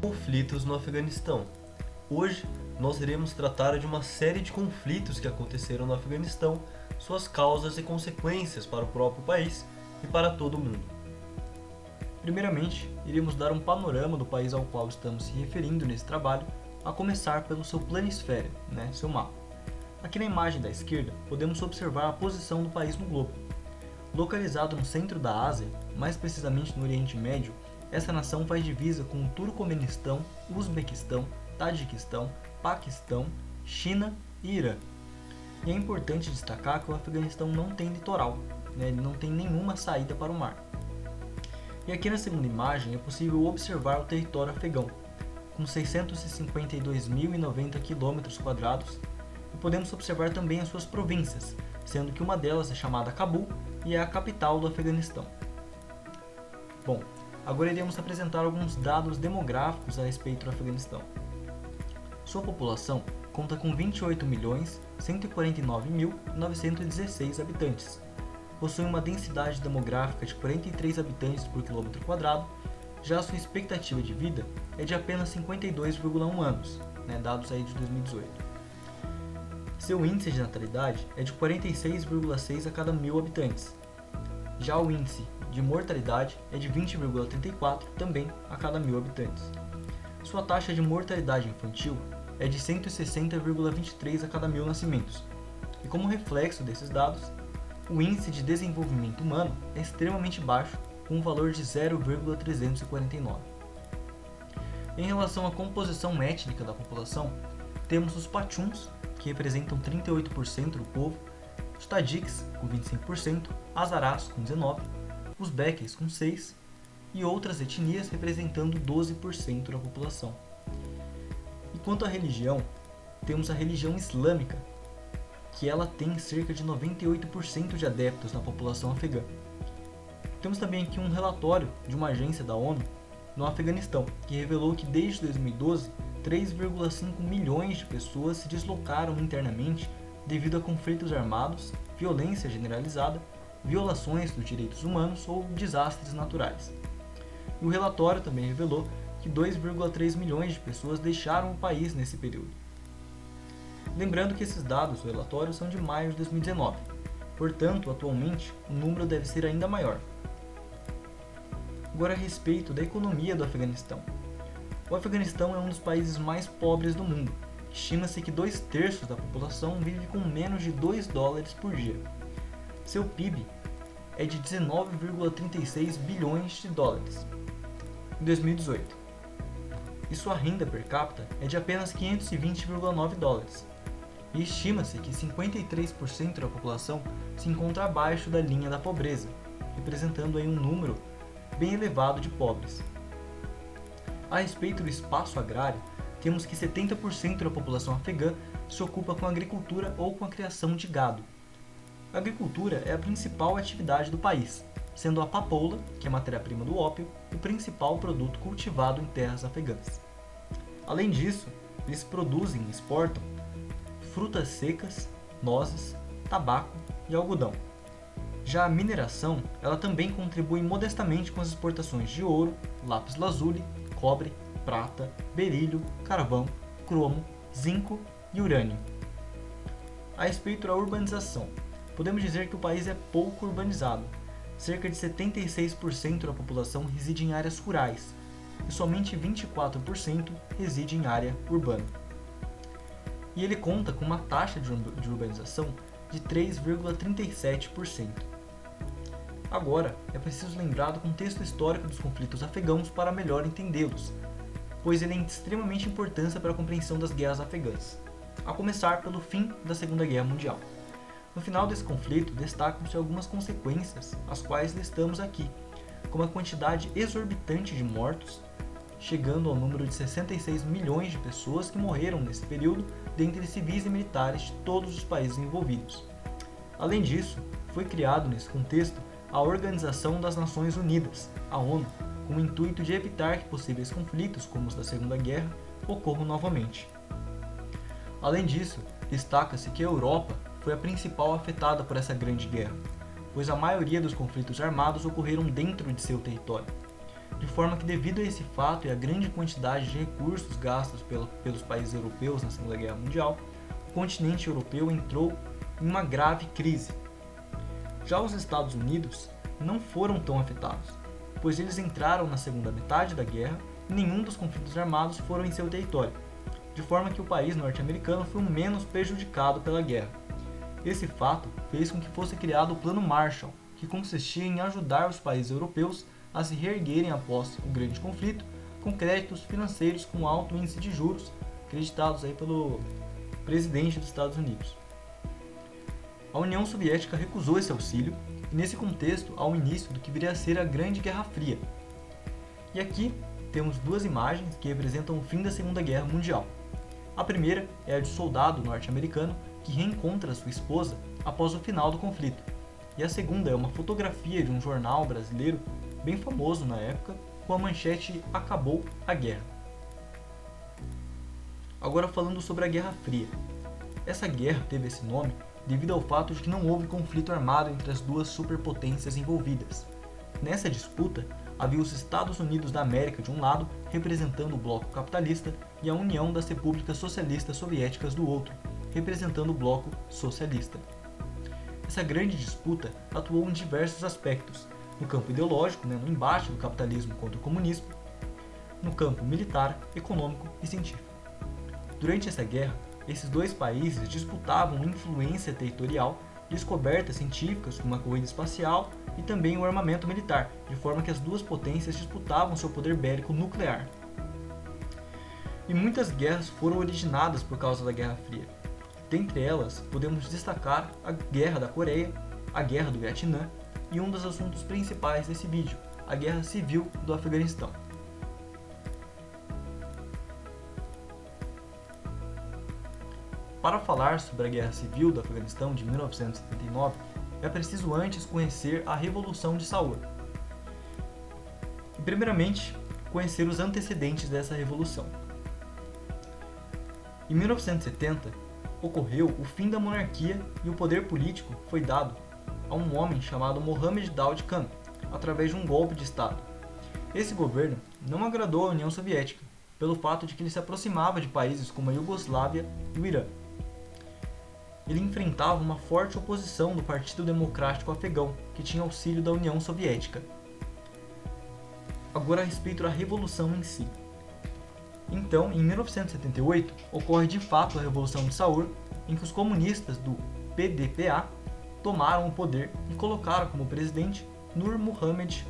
Conflitos no Afeganistão. Hoje nós iremos tratar de uma série de conflitos que aconteceram no Afeganistão, suas causas e consequências para o próprio país e para todo o mundo. Primeiramente, iremos dar um panorama do país ao qual estamos se referindo nesse trabalho, a começar pelo seu planisfério, seu mapa. Aqui na imagem da esquerda, podemos observar a posição do país no globo. Localizado no centro da Ásia, mais precisamente no Oriente Médio, essa nação faz divisa com o Turcomenistão, Uzbequistão, Tajiquistão, Paquistão, China e Irã. E é importante destacar que o Afeganistão não tem litoral, ele não tem nenhuma saída para o mar. E aqui na segunda imagem é possível observar o território afegão, com 652.090 km², e podemos observar também as suas províncias, sendo que uma delas é chamada Cabul e é a capital do Afeganistão. Bom, agora iremos apresentar alguns dados demográficos a respeito do Afeganistão. Sua população conta com 28.149.916 habitantes. Possui uma densidade demográfica de 43 habitantes por quilômetro quadrado, já sua expectativa de vida é de apenas 52,1 anos, dados aí de 2018. Seu índice de natalidade é de 46,6 a cada 1.000 habitantes. Já o índice de mortalidade é de 20,34 também a cada 1.000 habitantes. Sua taxa de mortalidade infantil é de 160,23 a cada 1.000 nascimentos. E como reflexo desses dados, o índice de desenvolvimento humano é extremamente baixo, com um valor de 0,349. Em relação à composição étnica da população, temos os Pachuns, que representam 38% do povo, os Tajiks, com 25%, Hazarás, com 19%, os Uzbeques, com 6%, e outras etnias representando 12% da população. E quanto à religião, temos a religião islâmica, que ela tem cerca de 98% de adeptos na população afegã. Temos também aqui um relatório de uma agência da ONU no Afeganistão, que revelou que desde 2012, 3,5 milhões de pessoas se deslocaram internamente devido a conflitos armados, violência generalizada, violações dos direitos humanos ou desastres naturais. E o relatório também revelou que 2,3 milhões de pessoas deixaram o país nesse período. Lembrando que esses dados do relatório são de maio de 2019, portanto, atualmente, o número deve ser ainda maior. Agora a respeito da economia do Afeganistão. O Afeganistão é um dos países mais pobres do mundo. Estima-se que 2/3 da população vive com menos de $2 por dia. Seu PIB é de 19,36 bilhões de dólares em 2018. E sua renda per capita é de apenas 520,9 dólares. E estima-se que 53% da população se encontra abaixo da linha da pobreza, representando aí um número bem elevado de pobres. A respeito do espaço agrário, temos que 70% da população afegã se ocupa com a agricultura ou com a criação de gado. A agricultura é a principal atividade do país, sendo a papoula, que é a matéria-prima do ópio, o principal produto cultivado em terras afegãs. Além disso, eles produzem e exportam frutas secas, nozes, tabaco e algodão. Já a mineração, ela também contribui modestamente com as exportações de ouro, lápis-lazuli, cobre, prata, berílio, carvão, cromo, zinco e urânio. A respeito da urbanização, podemos dizer que o país é pouco urbanizado. Cerca de 76% da população reside em áreas rurais e somente 24% reside em área urbana. E ele conta com uma taxa de urbanização de 3,37%. Agora, é preciso lembrar do contexto histórico dos conflitos afegãos para melhor entendê-los, pois ele é de extremamente importância para a compreensão das guerras afegãs, a começar pelo fim da Segunda Guerra Mundial. No final desse conflito, destacam-se algumas consequências, as quais listamos aqui, como a quantidade exorbitante de mortos, chegando ao número de 66 milhões de pessoas que morreram nesse período dentre civis e militares de todos os países envolvidos. Além disso, foi criado nesse contexto a Organização das Nações Unidas, a ONU, com o intuito de evitar que possíveis conflitos, como os da Segunda Guerra, ocorram novamente. Além disso, destaca-se que a Europa foi a principal afetada por essa grande guerra, pois a maioria dos conflitos armados ocorreram dentro de seu território. de forma que, devido a esse fato e à grande quantidade de recursos gastos pelos países europeus na Segunda Guerra Mundial, o continente europeu entrou em uma grave crise. Já os Estados Unidos não foram tão afetados, pois eles entraram na segunda metade da guerra e nenhum dos conflitos armados foram em seu território, de forma que o país norte-americano foi o menos prejudicado pela guerra. Esse fato fez com que fosse criado o Plano Marshall, que consistia em ajudar os países europeus a se reerguerem após o grande conflito, com créditos financeiros com alto índice de juros, acreditados aí pelo presidente dos Estados Unidos. A União Soviética recusou esse auxílio, e nesse contexto há o início do que viria a ser a Grande Guerra Fria. E aqui temos duas imagens que representam o fim da Segunda Guerra Mundial. A primeira é a de um soldado norte-americano que reencontra sua esposa após o final do conflito, e a segunda é uma fotografia de um jornal brasileiro bem famoso na época, com a manchete "Acabou a Guerra". Agora falando sobre a Guerra Fria. Essa guerra teve esse nome devido ao fato de que não houve conflito armado entre as duas superpotências envolvidas. Nessa disputa, havia os Estados Unidos da América de um lado, representando o bloco capitalista, e a União das Repúblicas Socialistas Soviéticas do outro, representando o bloco socialista. Essa grande disputa atuou em diversos aspectos, no campo ideológico, no embate do capitalismo contra o comunismo, no campo militar, econômico e científico. Durante essa guerra, esses dois países disputavam influência territorial, descobertas científicas como a corrida espacial e também o armamento militar, de forma que as duas potências disputavam seu poder bélico nuclear. E muitas guerras foram originadas por causa da Guerra Fria. Dentre elas, podemos destacar a Guerra da Coreia, a Guerra do Vietnã e um dos assuntos principais desse vídeo, a Guerra Civil do Afeganistão. Para falar sobre a Guerra Civil do Afeganistão de 1979, é preciso antes conhecer a Revolução de Saur. E, primeiramente, conhecer os antecedentes dessa revolução. Em 1970, ocorreu o fim da monarquia e o poder político foi dado a um homem chamado Mohammad Daoud Khan, através de um golpe de Estado. Esse governo não agradou à União Soviética, pelo fato de que ele se aproximava de países como a Iugoslávia e o Irã. Ele enfrentava uma forte oposição do Partido Democrático Afegão, que tinha auxílio da União Soviética. Agora a respeito da Revolução em si. Então, em 1978, ocorre de fato a Revolução de Saur, em que os comunistas do PDPA tomaram o poder e colocaram como presidente Nur Muhammad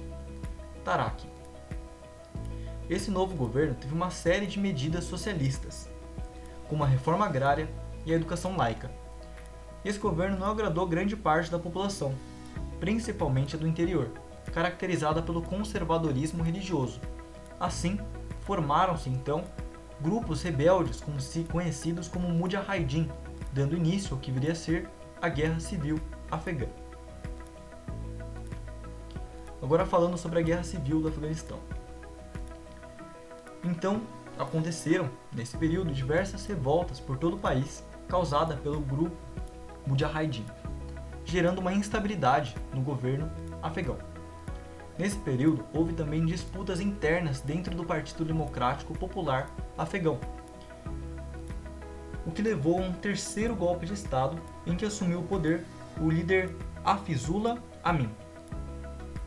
Taraki. Esse novo governo teve uma série de medidas socialistas, como a reforma agrária e a educação laica. Esse governo não agradou grande parte da população, principalmente a do interior, caracterizada pelo conservadorismo religioso. Assim, formaram-se então grupos rebeldes conhecidos como Mujahideen, dando início ao que viria a ser a Guerra Civil Afegã. Agora falando sobre a Guerra Civil do Afeganistão. Então, aconteceram, nesse período, diversas revoltas por todo o país, causada pelo grupo Mujahideen, gerando uma instabilidade no governo afegão. Nesse período, houve também disputas internas dentro do Partido Democrático Popular Afegão, o que levou a um terceiro golpe de Estado em que assumiu o poder o líder Hafizullah Amin.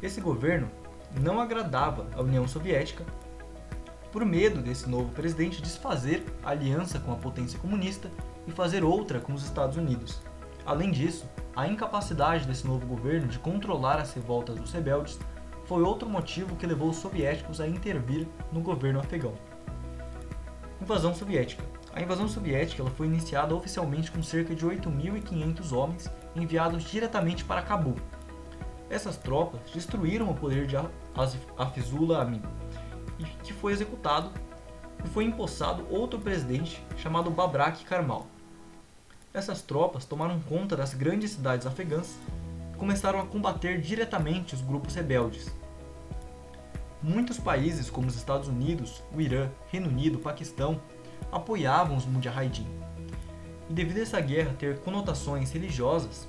Esse governo não agradava à União Soviética, por medo desse novo presidente desfazer a aliança com a potência comunista e fazer outra com os Estados Unidos. Além disso, a incapacidade desse novo governo de controlar as revoltas dos rebeldes foi outro motivo que levou os soviéticos a intervir no governo afegão. Invasão soviética. A invasão soviética ela foi iniciada oficialmente com cerca de 8.500 homens enviados diretamente para Cabul. Essas tropas destruíram o poder de Hafizullah Amin, que foi executado e foi empossado outro presidente chamado Babrak Karmal. Essas tropas tomaram conta das grandes cidades afegãs e começaram a combater diretamente os grupos rebeldes. Muitos países como os Estados Unidos, o Irã, Reino Unido, Paquistão apoiavam os Mujahideen. E devido a essa guerra ter conotações religiosas,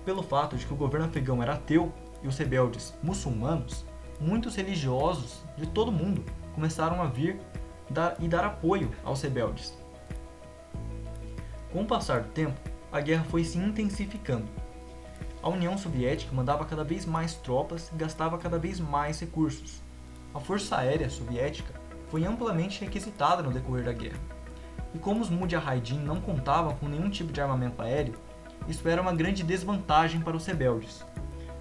pelo fato de que o governo afegão era ateu e os rebeldes muçulmanos, muitos religiosos de todo o mundo começaram a vir e dar apoio aos rebeldes. Com o passar do tempo, a guerra foi se intensificando. A União Soviética mandava cada vez mais tropas e gastava cada vez mais recursos. A Força Aérea Soviética foi amplamente requisitada no decorrer da guerra. E como os Mujahideen não contavam com nenhum tipo de armamento aéreo, isso era uma grande desvantagem para os rebeldes.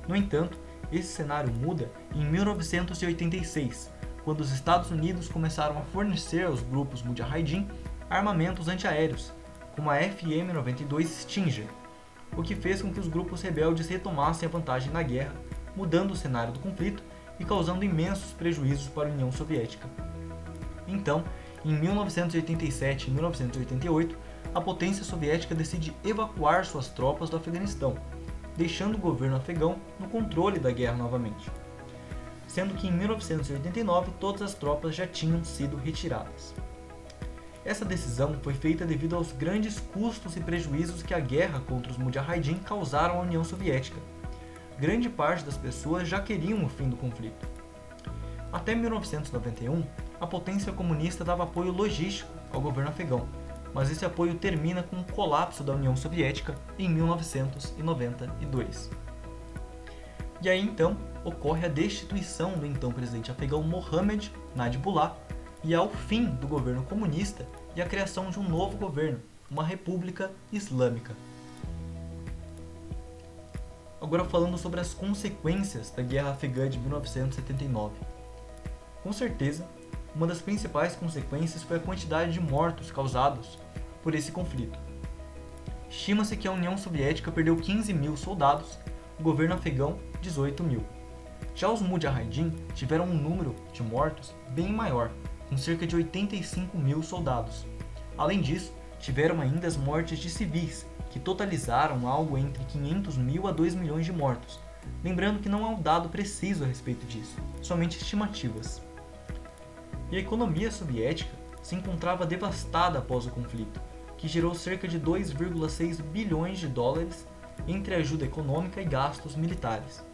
No entanto, esse cenário muda em 1986, quando os Estados Unidos começaram a fornecer aos grupos Mujahideen armamentos antiaéreos, como a FM-92 Stinger, o que fez com que os grupos rebeldes retomassem a vantagem na guerra, mudando o cenário do conflito e causando imensos prejuízos para a União Soviética. Então, em 1987 e 1988, a potência soviética decide evacuar suas tropas do Afeganistão, deixando o governo afegão no controle da guerra novamente, sendo que em 1989 todas as tropas já tinham sido retiradas. Essa decisão foi feita devido aos grandes custos e prejuízos que a guerra contra os Mujahideen causaram à União Soviética. Grande parte das pessoas já queriam o fim do conflito. Até 1991, a potência comunista dava apoio logístico ao governo afegão, mas esse apoio termina com o colapso da União Soviética em 1992. E aí então ocorre a destituição do então presidente afegão Mohammad Najibullah e ao fim do governo comunista e a criação de um novo governo, uma república islâmica. Agora falando sobre as consequências da guerra afegã de 1979. Com certeza, uma das principais consequências foi a quantidade de mortos causados por esse conflito. Estima-se que a União Soviética perdeu 15 mil soldados, o governo afegão 18 mil. Já os Mujahideen tiveram um número de mortos bem maior, com cerca de 85 mil soldados. Além disso, tiveram ainda as mortes de civis, que totalizaram algo entre 500 mil a 2 milhões de mortos. Lembrando que não há um dado preciso a respeito disso, somente estimativas. E a economia soviética se encontrava devastada após o conflito, que gerou cerca de 2,6 bilhões de dólares entre ajuda econômica e gastos militares.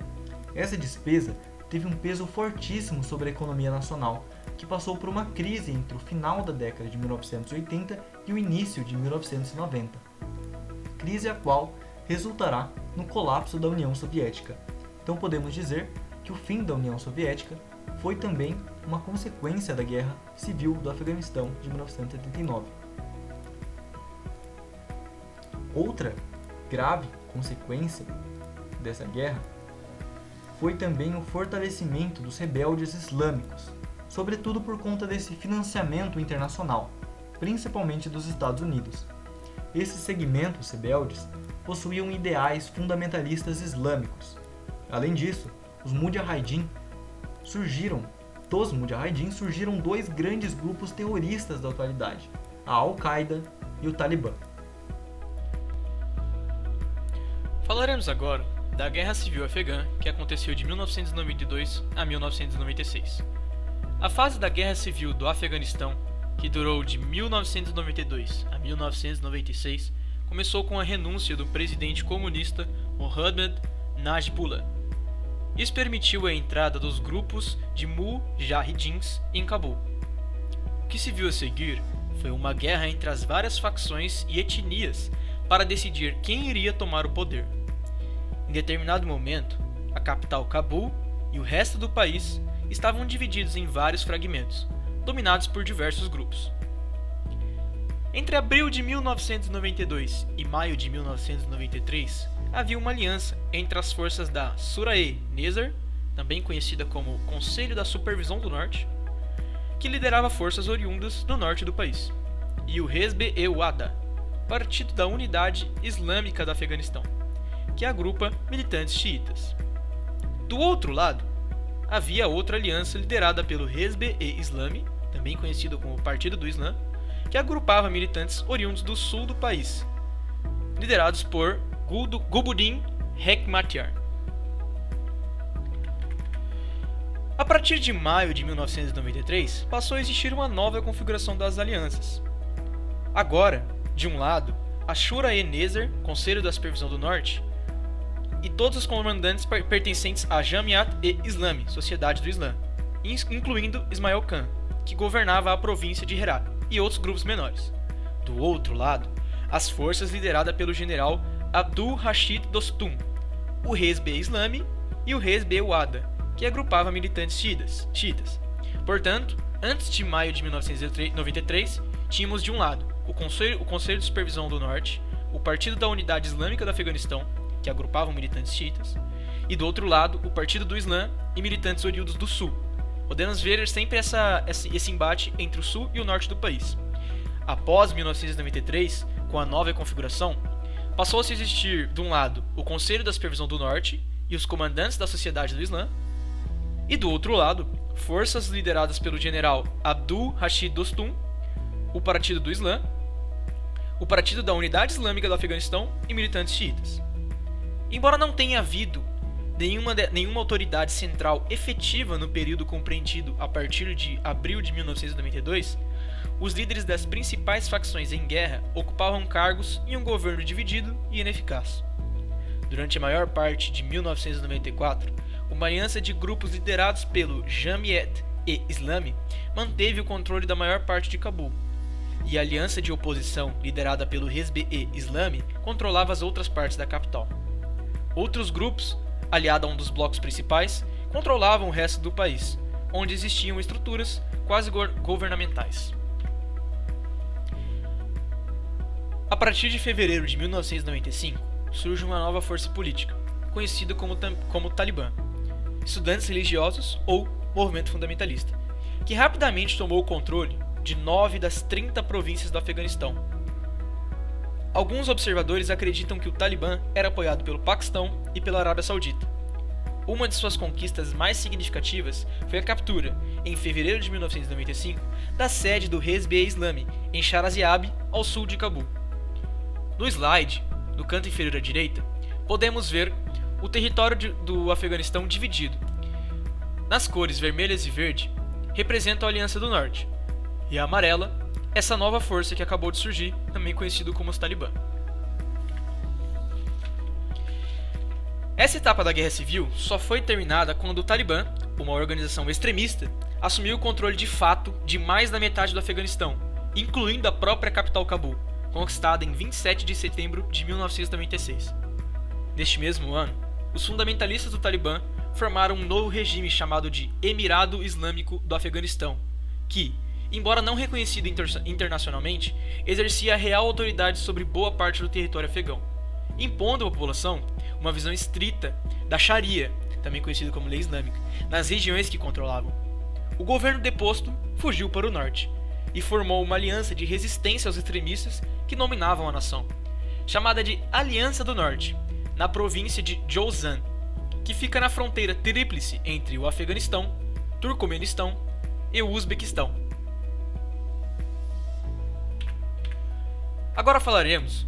Essa despesa teve um peso fortíssimo sobre a economia nacional, que passou por uma crise entre o final da década de 1980 e o início de 1990. Crise a qual resultará no colapso da União Soviética. Então podemos dizer que o fim da União Soviética foi também uma consequência da Guerra Civil do Afeganistão de 1979. Outra grave consequência dessa guerra foi também o fortalecimento dos rebeldes islâmicos, sobretudo por conta desse financiamento internacional, principalmente dos Estados Unidos. Esses segmentos rebeldes possuíam ideais fundamentalistas islâmicos. Além disso, dos Mujahideen surgiram dois grandes grupos terroristas da atualidade, a Al-Qaeda e o Talibã. Falaremos agora da Guerra Civil Afegã, que aconteceu de 1992 a 1996. A fase da Guerra Civil do Afeganistão, que durou de 1992 a 1996, começou com a renúncia do presidente comunista Mohammad Najibullah. Isso permitiu a entrada dos grupos de Mujahideens em Cabul. O que se viu a seguir foi uma guerra entre as várias facções e etnias para decidir quem iria tomar o poder. Em determinado momento, a capital Cabul e o resto do país estavam divididos em vários fragmentos, dominados por diversos grupos. Entre abril de 1992 e maio de 1993, havia uma aliança entre as forças da Surah-e-Nizar, também conhecida como Conselho da Supervisão do Norte, que liderava forças oriundas do norte do país, e o Hezb-e-Wahda, Partido da Unidade Islâmica do Afeganistão, que agrupa militantes xiitas. Do outro lado, havia outra aliança liderada pelo Hezb-e-Islami, também conhecido como Partido do Islã, que agrupava militantes oriundos do sul do país, liderados por Gulbuddin Hekmatyar. A partir de maio de 1993, passou a existir uma nova configuração das alianças. Agora, de um lado, a Shura-e-Nizar, Conselho da Supervisão do Norte, e todos os comandantes pertencentes à Jamiat-e-Islami, Sociedade do Islã, incluindo Ismail Khan, que governava a província de Herat, e outros grupos menores. Do outro lado, as forças lideradas pelo general Abdul Rashid Dostum, o Hezb-e-Islami e o Hezb-e-Wahda, que agrupava militantes xiitas. Portanto, antes de maio de 1993, tínhamos de um lado o Conselho de Supervisão do Norte, o Partido da Unidade Islâmica do Afeganistão, que agrupavam militantes xiitas, e do outro lado o Partido do Islã e militantes oriundos do Sul. Podemos ver sempre esse embate entre o Sul e o Norte do país. Após 1993, com a nova configuração, passou-se a existir, de um lado, o Conselho da Supervisão do Norte e os comandantes da Sociedade do Islã, e do outro lado, forças lideradas pelo general Abdul Rashid Dostum, o Partido do Islã, o Partido da Unidade Islâmica do Afeganistão e militantes xiitas. Embora não tenha havido nenhuma autoridade central efetiva no período compreendido a partir de abril de 1992, os líderes das principais facções em guerra ocupavam cargos em um governo dividido e ineficaz. Durante a maior parte de 1994, uma aliança de grupos liderados pelo Jamiat-e-Islami manteve o controle da maior parte de Cabul, e a aliança de oposição liderada pelo Hezb-e-Islami controlava as outras partes da capital. Outros grupos, aliados a um dos blocos principais, controlavam o resto do país, onde existiam estruturas quase governamentais. A partir de fevereiro de 1995, surge uma nova força política, conhecida como Talibã, estudantes religiosos ou movimento fundamentalista, que rapidamente tomou o controle de 9 das 30 províncias do Afeganistão. Alguns observadores acreditam que o Talibã era apoiado pelo Paquistão e pela Arábia Saudita. Uma de suas conquistas mais significativas foi a captura, em fevereiro de 1995, da sede do Hezb-e-Islami em Sharaziab, ao sul de Cabul. No slide, no canto inferior à direita, podemos ver o território do Afeganistão dividido. Nas cores vermelhas e verde, representam a Aliança do Norte, e a amarela, essa nova força que acabou de surgir, também conhecido como os Talibã. Essa etapa da Guerra Civil só foi terminada quando o Talibã, uma organização extremista, assumiu o controle de fato de mais da metade do Afeganistão, incluindo a própria capital Cabul, conquistada em 27 de setembro de 1996. Neste mesmo ano, os fundamentalistas do Talibã formaram um novo regime chamado de Emirado Islâmico do Afeganistão, que, embora não reconhecido internacionalmente, exercia a real autoridade sobre boa parte do território afegão, impondo à população uma visão estrita da Sharia, também conhecido como lei islâmica, nas regiões que controlavam. O governo deposto fugiu para o norte e formou uma aliança de resistência aos extremistas que dominavam a nação, chamada de Aliança do Norte, na província de Jowzjan, que fica na fronteira tríplice entre o Afeganistão, Turcomenistão e o Uzbequistão. Agora falaremos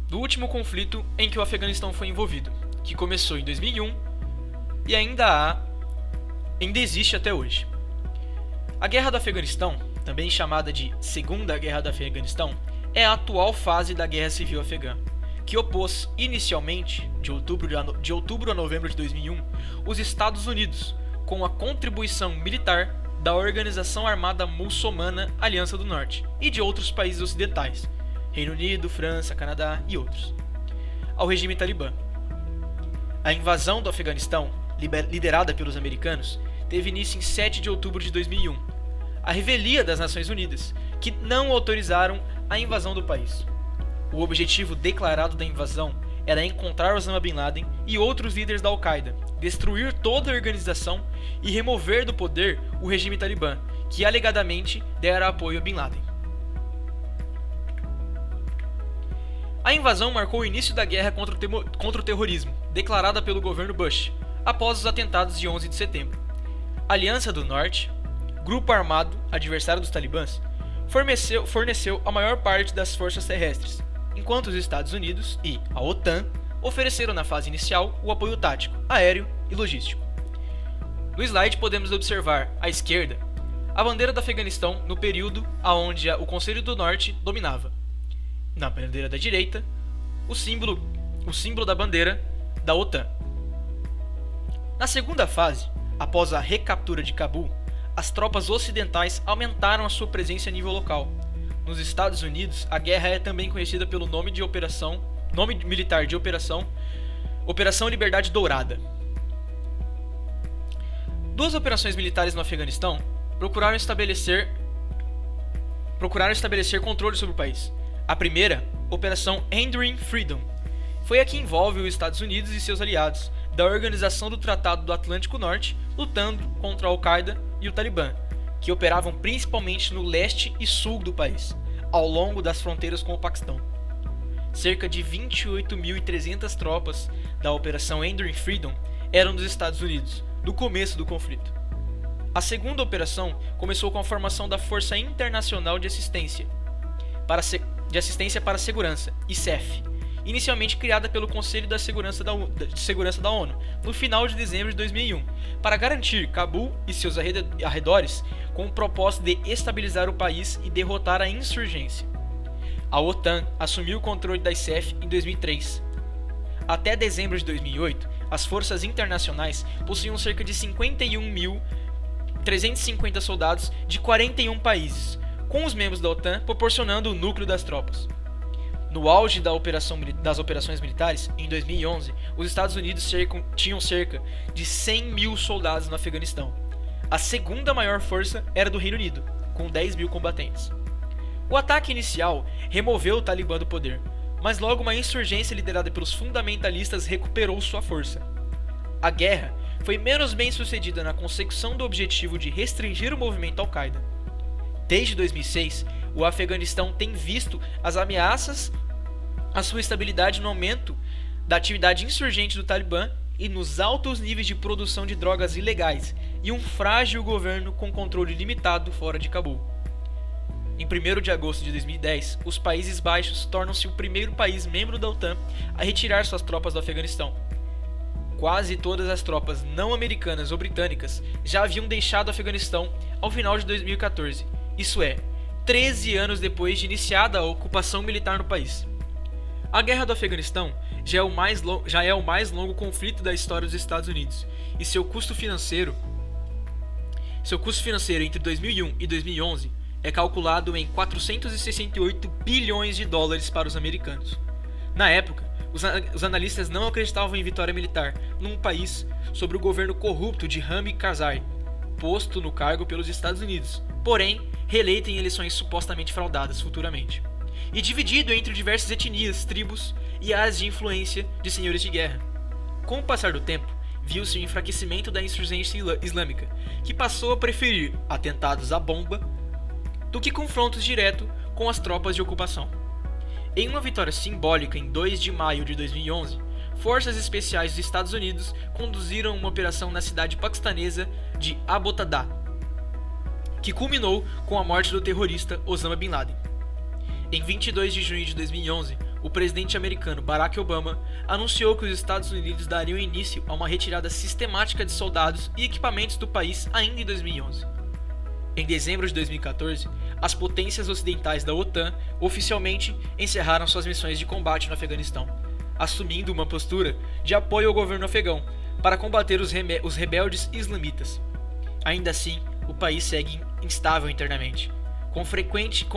do último conflito em que o Afeganistão foi envolvido, que começou em 2001 e ainda existe até hoje. A Guerra do Afeganistão, também chamada de Segunda Guerra do Afeganistão, é a atual fase da Guerra Civil Afegã, que opôs inicialmente, de outubro a novembro de 2001, os Estados Unidos, com a contribuição militar da Organização Armada Muçulmana Aliança do Norte e de outros países ocidentais, Reino Unido, França, Canadá e outros, ao regime talibã. A invasão do Afeganistão, liderada pelos americanos, teve início em 7 de outubro de 2001, a revelia das Nações Unidas, que não autorizaram a invasão do país. O objetivo declarado da invasão era encontrar Osama Bin Laden e outros líderes da Al-Qaeda, destruir toda a organização e remover do poder o regime talibã, que alegadamente dera apoio a Bin Laden. A invasão marcou o início da guerra contra o terrorismo, declarada pelo governo Bush, após os atentados de 11 de setembro. A Aliança do Norte, grupo armado adversário dos talibãs, forneceu a maior parte das forças terrestres, enquanto os Estados Unidos e a OTAN ofereceram na fase inicial o apoio tático, aéreo e logístico. No slide podemos observar, à esquerda, a bandeira do Afeganistão no período onde o Conselho do Norte dominava. Na bandeira da direita, o símbolo da bandeira da OTAN. Na segunda fase, após a recaptura de Cabul, as tropas ocidentais aumentaram a sua presença a nível local. Nos Estados Unidos, a guerra é também conhecida pelo nome militar de Operação Liberdade Dourada. Duas operações militares no Afeganistão procuraram estabelecer controle sobre o país. A primeira, Operação Enduring Freedom, foi a que envolve os Estados Unidos e seus aliados da Organização do Tratado do Atlântico Norte lutando contra a Al-Qaeda e o Talibã, que operavam principalmente no leste e sul do país, ao longo das fronteiras com o Paquistão. Cerca de 28.300 tropas da Operação Enduring Freedom eram dos Estados Unidos, no começo do conflito. A segunda operação começou com a formação da Força Internacional de Assistência para a Segurança, ISAF, inicialmente criada pelo Conselho de Segurança da ONU, no final de dezembro de 2001, para garantir Cabul e seus arredores com o propósito de estabilizar o país e derrotar a insurgência. A OTAN assumiu o controle da ISAF em 2003. Até dezembro de 2008, as forças internacionais possuíam cerca de 51.350 soldados de 41 países, com os membros da OTAN proporcionando o núcleo das tropas. No auge das operações militares, em 2011, os Estados Unidos tinham cerca de 100 mil soldados no Afeganistão. A segunda maior força era do Reino Unido, com 10 mil combatentes. O ataque inicial removeu o Talibã do poder, mas logo uma insurgência liderada pelos fundamentalistas recuperou sua força. A guerra foi menos bem sucedida na consecução do objetivo de restringir o movimento Al-Qaeda. Desde 2006, o Afeganistão tem visto as ameaças à sua estabilidade no aumento da atividade insurgente do Talibã e nos altos níveis de produção de drogas ilegais e um frágil governo com controle limitado fora de Cabul. Em 1º de agosto de 2010, os Países Baixos tornam-se o primeiro país membro da OTAN a retirar suas tropas do Afeganistão. Quase todas as tropas não americanas ou britânicas já haviam deixado o Afeganistão ao final de 2014, isso é, 13 anos depois de iniciada a ocupação militar no país. A Guerra do Afeganistão já é o mais longo conflito da história dos Estados Unidos, e seu custo financeiro entre 2001 e 2011 é calculado em 468 bilhões de dólares para os americanos. Na época, os analistas não acreditavam em vitória militar num país sob o governo corrupto de Hamid Karzai, posto no cargo pelos Estados Unidos, porém reeleito em eleições supostamente fraudadas futuramente, e dividido entre diversas etnias, tribos e áreas de influência de senhores de guerra. Com o passar do tempo, viu-se o enfraquecimento da insurgência islâmica, que passou a preferir atentados à bomba do que confrontos diretos com as tropas de ocupação. Em uma vitória simbólica em 2 de maio de 2011, forças especiais dos Estados Unidos conduziram uma operação na cidade paquistanesa de Abbottabad, que culminou com a morte do terrorista Osama Bin Laden. Em 22 de junho de 2011, o presidente americano Barack Obama anunciou que os Estados Unidos dariam início a uma retirada sistemática de soldados e equipamentos do país ainda em 2011. Em dezembro de 2014, as potências ocidentais da OTAN oficialmente encerraram suas missões de combate no Afeganistão, assumindo uma postura de apoio ao governo afegão para combater os rebeldes islamitas. Ainda assim, o país segue instável internamente, com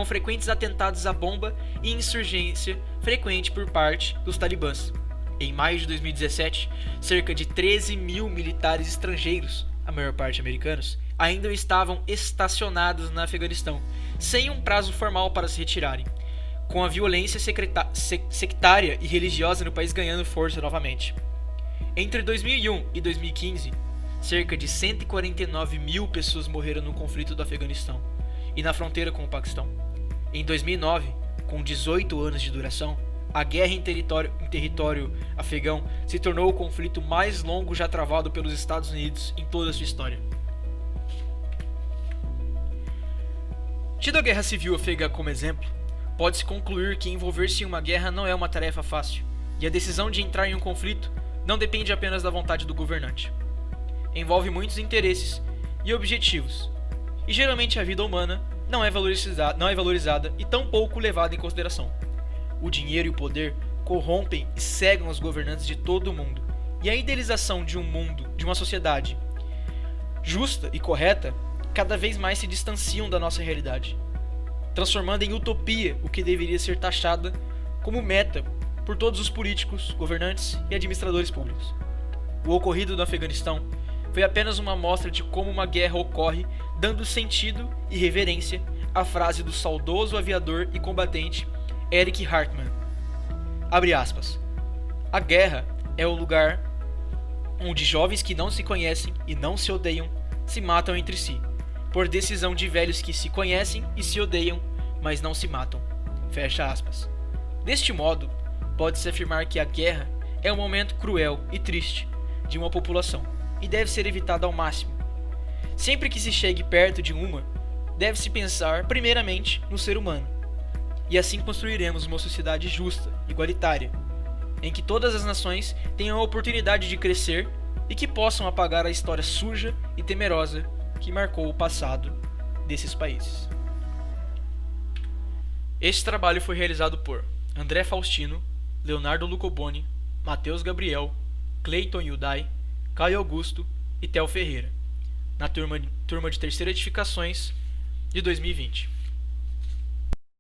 frequentes atentados à bomba e insurgência frequente por parte dos talibãs. Em maio de 2017, cerca de 13 mil militares estrangeiros, a maior parte americanos, ainda estavam estacionados no Afeganistão, sem um prazo formal para se retirarem, com a violência sectária e religiosa no país ganhando força novamente. Entre 2001 e 2015, cerca de 149 mil pessoas morreram no conflito do Afeganistão e na fronteira com o Paquistão. Em 2009, com 18 anos de duração, a guerra em território afegão se tornou o conflito mais longo já travado pelos Estados Unidos em toda a sua história. Tido a Guerra Civil Afegã como exemplo, pode-se concluir que envolver-se em uma guerra não é uma tarefa fácil, e a decisão de entrar em um conflito não depende apenas da vontade do governante. Envolve muitos interesses e objetivos, e geralmente a vida humana não é valorizada e tampouco levada em consideração. O dinheiro e o poder corrompem e cegam os governantes de todo o mundo, e a idealização de um mundo, de uma sociedade justa e correta, cada vez mais se distanciam da nossa realidade, transformando em utopia o que deveria ser taxada como meta por todos os políticos, governantes e administradores públicos. O ocorrido no Afeganistão foi apenas uma amostra de como uma guerra ocorre, dando sentido e reverência à frase do saudoso aviador e combatente Eric Hartmann. Abre aspas. A guerra é o lugar onde jovens que não se conhecem e não se odeiam se matam entre si, por decisão de velhos que se conhecem e se odeiam, mas não se matam. Fecha aspas. Deste modo, pode-se afirmar que a guerra é um momento cruel e triste de uma população e deve ser evitada ao máximo. Sempre que se chegue perto de uma, deve-se pensar primeiramente no ser humano, e assim construiremos uma sociedade justa, igualitária, em que todas as nações tenham a oportunidade de crescer e que possam apagar a história suja e temerosa que marcou o passado desses países. Este trabalho foi realizado por André Faustino, Leonardo Lucoboni, Matheus Gabriel, Cleiton Yudai, Caio Augusto e Theo Ferreira, na turma de Terceira Edificações de 2020.